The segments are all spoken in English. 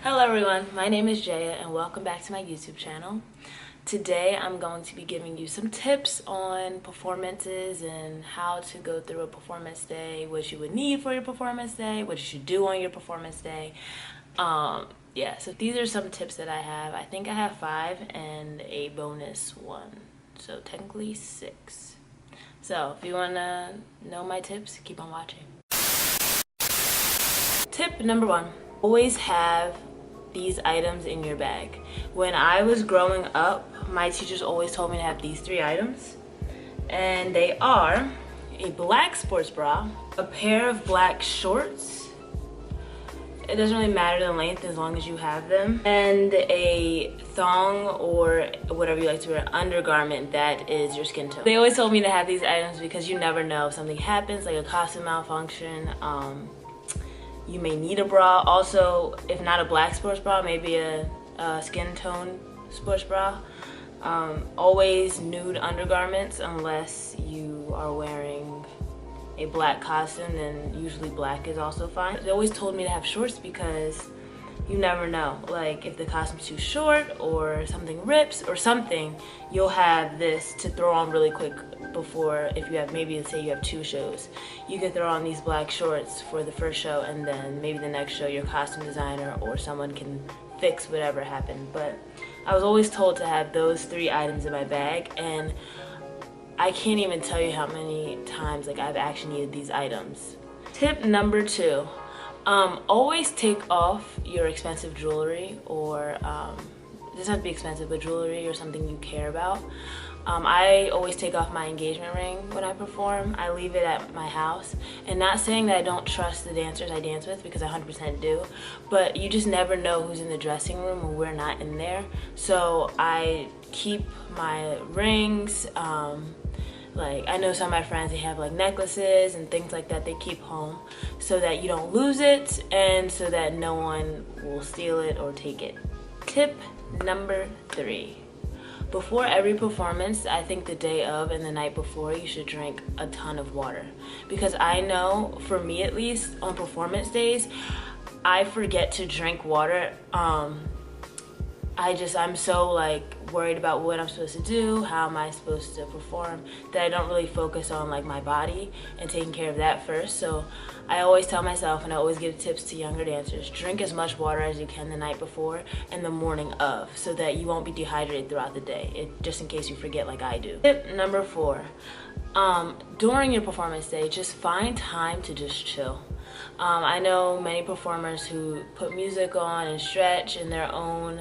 Hello everyone, my name is Jaya and welcome back to my YouTube channel. Today I'm going to be giving you some tips on performances and how to go through a performance day, what you would need for your performance day, what you should do on your performance day. Yeah, so these are some tips that I have. I think I have 5 and a bonus one, so technically 6. So if you want to know my tips, keep on watching. Tip number 1, always have these items in your bag. When I was growing up, my teachers always told me to have these 3 items, and they are a black sports bra, a pair of black shorts, it doesn't really matter the length as long as you have them, and a thong or whatever you like to wear, undergarment that is your skin tone. They always told me to have these items because you never know if something happens, like a costume malfunction. You may need a bra. Also, if not a black sports bra, maybe a skin tone sports bra. Always nude undergarments unless you are wearing a black costume, then usually black is also fine. They always told me to have shorts because you never know. Like if the costume's too short or something rips or something, you'll have this to throw on really quick before, if you have, maybe let's say you have 2 shows, you could throw on these black shorts for the first show, and then maybe the next show your costume designer or someone can fix whatever happened. But I was always told to have those 3 items in my bag, and I can't even tell you how many times like I've actually needed these items. Tip number 2, always take off your expensive jewelry, or it doesn't have to be expensive, but jewelry or something you care about. I always take off my engagement ring when I perform. I leave it at my house, and not saying that I don't trust the dancers I dance with, because I 100% do, but you just never know who's in the dressing room when we're not in there. So I keep my rings, like I know some of my friends, they have like necklaces and things like that they keep home so that you don't lose it and so that no one will steal it or take it. Tip number 3. Before every performance, I think the day of and the night before, you should drink a ton of water. Because I know, for me at least, on performance days, I forget to drink water. I'm so like worried about what I'm supposed to do, how am I supposed to perform, that I don't really focus on like my body and taking care of that first. So I always tell myself, and I always give tips to younger dancers, drink as much water as you can the night before and the morning of, so that you won't be dehydrated throughout the day, just in case you forget like I do. Tip number 4, during your performance day, just find time to just chill. I know many performers who put music on and stretch in their own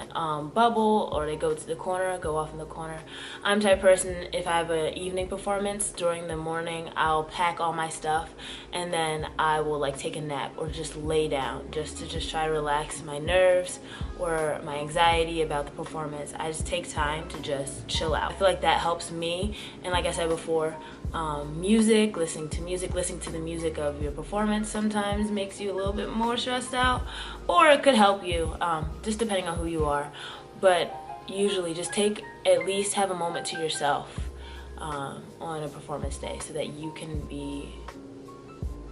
bubble, or they go to the corner, go off in the corner. I'm the type of person, if I have an evening performance, during the morning I'll pack all my stuff and then I will like take a nap or just lay down just to try to relax my nerves or my anxiety about the performance. I just take time to just chill out. I feel like that helps me, and like I said before, music, listening to the music of your performance sometimes makes you a little bit more stressed out, or it could help you, just depending on who you are. But usually just at least have a moment to yourself on a performance day so that you can be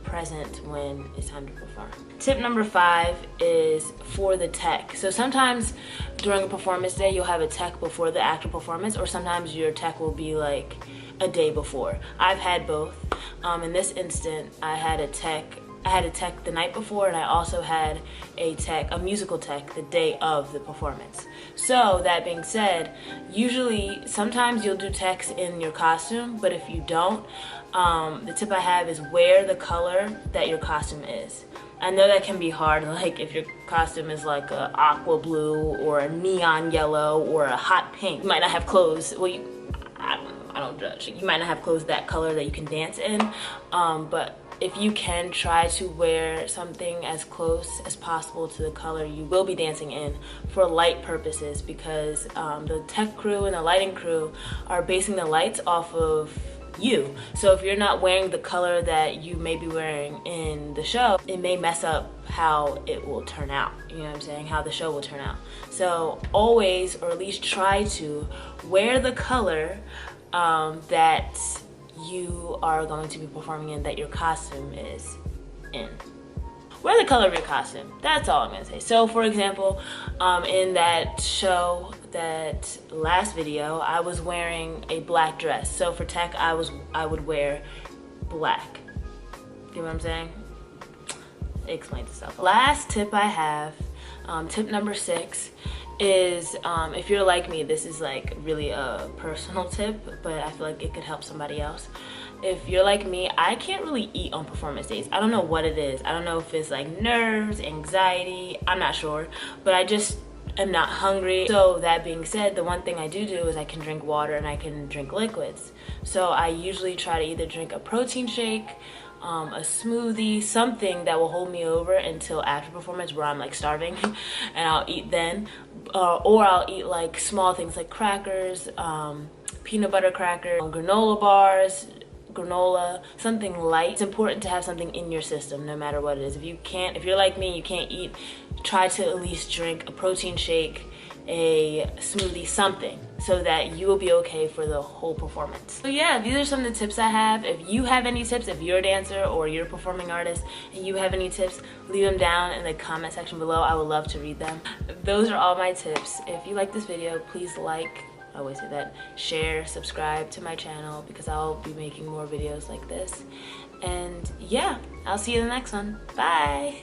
present when it's time to perform. Tip number 5 is for the tech. So sometimes during a performance day you'll have a tech before the actual performance, or sometimes your tech will be like a day before. I've had both. In this instant, I had a tech the night before, and I also had a musical tech the day of the performance. So that being said, usually sometimes you'll do techs in your costume, but if you don't, the tip I have is wear the color that your costume is. I know that can be hard, like if your costume is like a aqua blue or a neon yellow or a hot pink, you might not have clothes. Well, I don't judge. You might not have clothes that color that you can dance in, but if you can try to wear something as close as possible to the color you will be dancing in for light purposes, because the tech crew and the lighting crew are basing the lights off of you. So if you're not wearing the color that you may be wearing in the show, it may mess up how it will turn out. You know what I'm saying? How the show will turn out. So always, or at least try to, wear the color that you are going to be performing in, that your costume is in. wear the color of your costume. That's all I'm gonna say. So for example, in that show, that last video, I was wearing a black dress. So for tech, I would wear black. You know what I'm saying? It explains itself. Last tip I have, tip number 6, is if you're like me, this is like really a personal tip, but I feel like it could help somebody else. If you're like me, I can't really eat on performance days. I don't know what it is. I don't know if it's like nerves, anxiety, I'm not sure, but I just am not hungry. So that being said, the one thing I do is I can drink water and I can drink liquids. So I usually try to either drink a protein shake, a smoothie, something that will hold me over until after performance where I'm like starving and I'll eat then, or I'll eat like small things like crackers, peanut butter crackers, granola bars, granola, something light. It's important to have something in your system no matter what it is. If you're like me, you can't eat, try to at least drink a protein shake, a smoothie, something, so that you will be okay for the whole performance. So yeah, these are some of the tips I have. If you have any tips, if you're a dancer or you're a performing artist and you have any tips, leave them down in the comment section below. I would love to read them. Those are all my tips. If you like this video, please like, I always say that, share, subscribe to my channel, because I'll be making more videos like this. And yeah, I'll see you in the next one. Bye.